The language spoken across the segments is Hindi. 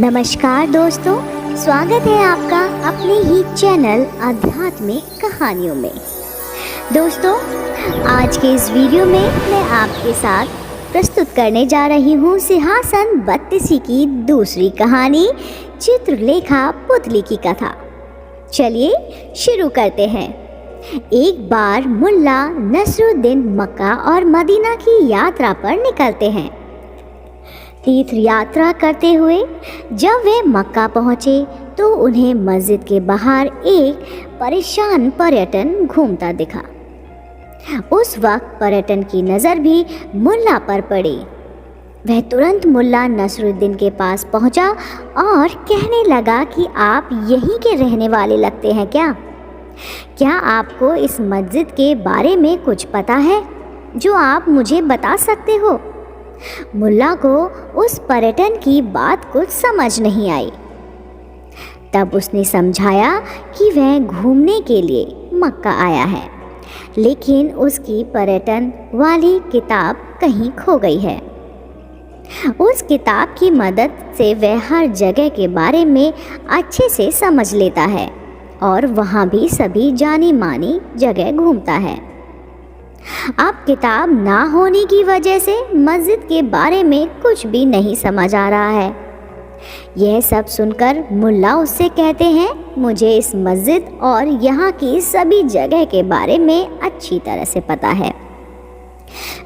नमस्कार दोस्तों, स्वागत है आपका अपने ही चैनल आध्यात्मिक कहानियों में। दोस्तों, आज के इस वीडियो में मैं आपके साथ प्रस्तुत करने जा रही हूँ सिंहासन बत्तीसी की दूसरी कहानी, चित्रलेखा पुतली की कथा। चलिए शुरू करते हैं। एक बार मुल्ला नसरुद्दीन मक्का और मदीना की यात्रा पर निकलते हैं। तीर्थ यात्रा करते हुए जब वे मक्का पहुँचे तो उन्हें मस्जिद के बाहर एक परेशान पर्यटन घूमता दिखा। उस वक्त पर्यटन की नज़र भी मुल्ला पर पड़ी। वह तुरंत मुल्ला नसरुद्दीन के पास पहुंचा और कहने लगा कि आप यहीं के रहने वाले लगते हैं क्या? क्या आपको इस मस्जिद के बारे में कुछ पता है जो आप मुझे बता सकते हो? मुल्ला को उस पर्यटन की बात कुछ समझ नहीं आई। तब उसने समझाया कि वह घूमने के लिए मक्का आया है, लेकिन उसकी पर्यटन वाली किताब कहीं खो गई है। उस किताब की मदद से वह हर जगह के बारे में अच्छे से समझ लेता है और वहाँ भी सभी जानी मानी जगह घूमता है। अब किताब ना होने की वजह से मस्जिद के बारे में कुछ भी नहीं समझ आ रहा है। यह सब सुनकर मुल्ला उससे कहते हैं, मुझे इस मस्जिद और यहाँ की सभी जगह के बारे में अच्छी तरह से पता है।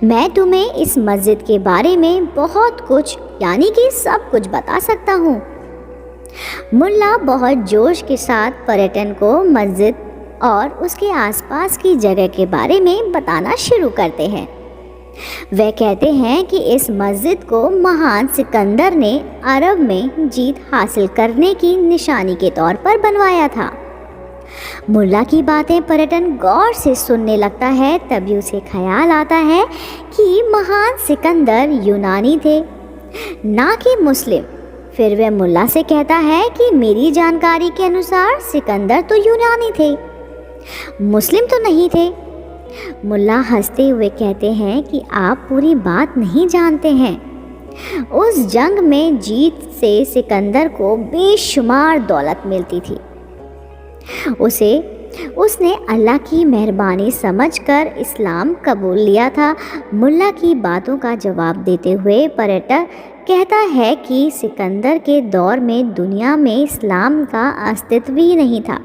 मैं तुम्हें इस मस्जिद के बारे में बहुत कुछ यानी कि सब कुछ बता सकता हूँ। मुल्ला बहुत जोश के साथ पर्यटन को मस्जिद और उसके आसपास की जगह के बारे में बताना शुरू करते हैं। वे कहते हैं कि इस मस्जिद को महान सिकंदर ने अरब में जीत हासिल करने की निशानी के तौर पर बनवाया था। मुल्ला की बातें पर्यटन गौर से सुनने लगता है। तभी उसे ख्याल आता है कि महान सिकंदर यूनानी थे, ना कि मुस्लिम। फिर वह मुल्ला से कहता है कि मेरी जानकारी के अनुसार सिकंदर तो यूनानी थे, मुस्लिम तो नहीं थे। मुल्ला हंसते हुए कहते हैं कि आप पूरी बात नहीं जानते हैं। उस जंग में जीत से सिकंदर को बेशुमार दौलत मिलती थी। उसने अल्लाह की मेहरबानी समझकर इस्लाम कबूल लिया था। मुल्ला की बातों का जवाब देते हुए पर्यटक कहता है कि सिकंदर के दौर में दुनिया में इस्लाम का अस्तित्व ही नहीं था।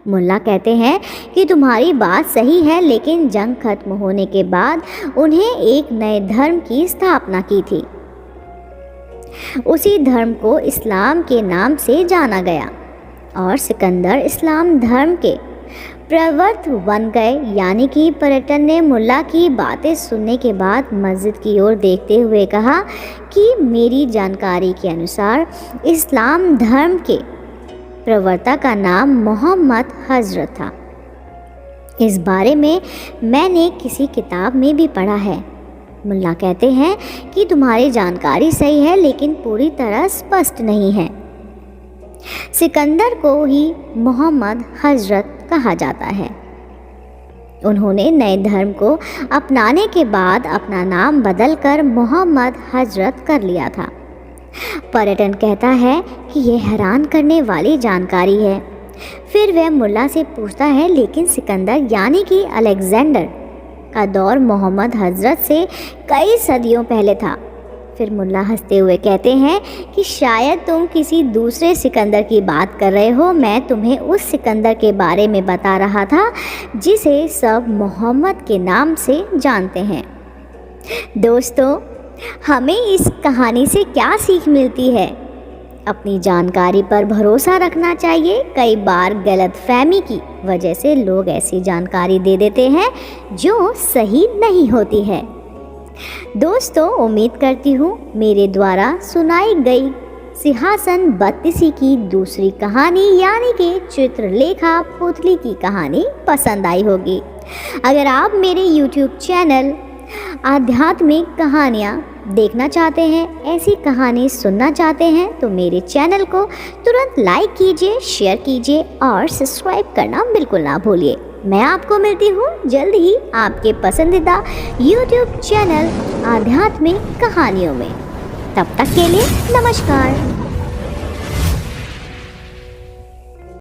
मुल्ला कहते हैं कि तुम्हारी बात सही है, लेकिन जंग खत्म होने के बाद उन्हें एक नए धर्म की स्थापना की थी। उसी धर्म को इस्लाम के नाम से जाना गया और सिकंदर इस्लाम धर्म के प्रवर्तक बन गए। यानी कि पर्यटन ने मुल्ला की बातें सुनने के बाद मस्जिद की ओर देखते हुए कहा कि मेरी जानकारी के अनुसार इस्लाम धर्म के प्रवर्तक का नाम मोहम्मद हजरत था। इस बारे में मैंने किसी किताब में भी पढ़ा है। मुल्ला कहते हैं कि तुम्हारी जानकारी सही है, लेकिन पूरी तरह स्पष्ट नहीं है। सिकंदर को ही मोहम्मद हजरत कहा जाता है। उन्होंने नए धर्म को अपनाने के बाद अपना नाम बदलकर मोहम्मद हजरत कर लिया था। पर्यटन कहता है कि यह हैरान करने वाली जानकारी है। फिर वह मुल्ला से पूछता है, लेकिन सिकंदर यानी कि अलेक्जेंडर का दौर मोहम्मद हजरत से कई सदियों पहले था। फिर मुल्ला हंसते हुए कहते हैं कि शायद तुम किसी दूसरे सिकंदर की बात कर रहे हो। मैं तुम्हें उस सिकंदर के बारे में बता रहा था जिसे सब मोहम्मद के नाम से जानते हैं। दोस्तों, हमें इस कहानी से क्या सीख मिलती है? अपनी जानकारी पर भरोसा रखना चाहिए। कई बार गलतफहमी की वजह से लोग ऐसी जानकारी दे देते हैं जो सही नहीं होती है। दोस्तों, उम्मीद करती हूँ मेरे द्वारा सुनाई गई सिंहासन बत्तीसी की दूसरी कहानी यानी कि चित्रलेखा पुतली की कहानी पसंद आई होगी। अगर आप मेरे YouTube चैनल आध्यात्मिक कहानियाँ देखना चाहते हैं, ऐसी कहानी सुनना चाहते हैं, तो मेरे चैनल को तुरंत लाइक कीजिए, शेयर कीजिए और सब्सक्राइब करना बिल्कुल ना भूलिए। मैं आपको मिलती हूँ जल्द ही आपके पसंदीदा YouTube चैनल आध्यात्मिक कहानियों में। तब तक के लिए नमस्कार।